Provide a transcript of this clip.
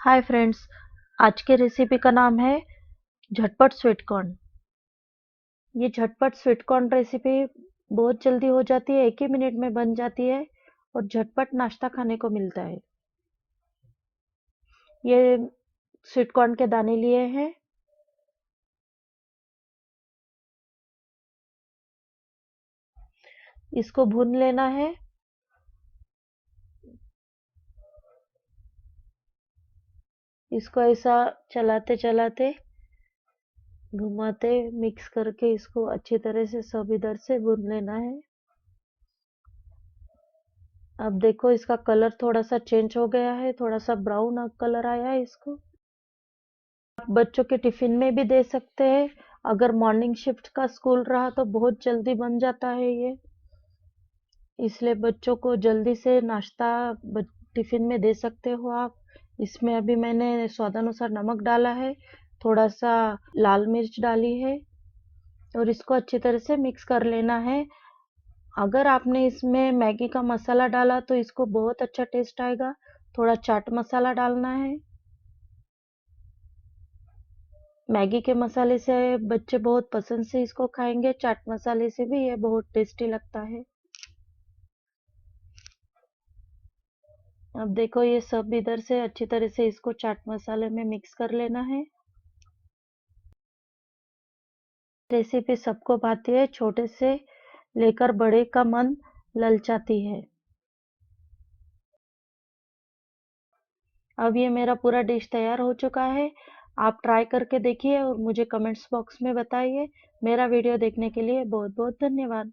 Hi friends, आज के recipe का नाम है झटपट स्वीट कॉर्न। ये झटपट स्वीट कॉर्न रेसिपी बहुत जल्दी हो जाती है, 1 ही मिनट में बन जाती है और झटपट नाश्ता खाने को मिलता है। ये स्वीट कॉर्न के दाने लिए हैं। इसको भून लेना है। इसको ऐसा चलाते चलाते घुमाते मिक्स करके इसको अच्छी तरह से सब इधर से भून लेना है। अब देखो इसका कलर थोड़ा सा चेंज हो गया है, थोड़ा सा ब्राउन कलर आया है। इसको आप बच्चों के टिफिन में भी दे सकते हैं। अगर मॉर्निंग शिफ्ट का स्कूल रहा तो बहुत जल्दी बन जाता है ये, इसलिए बच्चों को जल्दी से नाश्ता टिफिन में दे सकते हो आप। इसमें अभी मैंने स्वादानुसार नमक डाला है, थोड़ा सा लाल मिर्च डाली है और इसको अच्छी तरह से मिक्स कर लेना है। अगर आपने इसमें मैगी का मसाला डाला तो इसको बहुत अच्छा टेस्ट आएगा। थोड़ा चाट मसाला डालना है। मैगी के मसाले से बच्चे बहुत पसंद से इसको खाएंगे, चाट मसाले से भी ये बहुत टेस्टी लगता है। अब देखो ये सब इधर से अच्छी तरह से इसको चाट मसाले में मिक्स कर लेना है। रेसिपी सबको भाती है, छोटे से लेकर बड़े का मन ललचाती है। अब ये मेरा पूरा डिश तैयार हो चुका है। आप ट्राई करके देखिए और मुझे कमेंट्स बॉक्स में बताइए। मेरा वीडियो देखने के लिए बहुत बहुत धन्यवाद।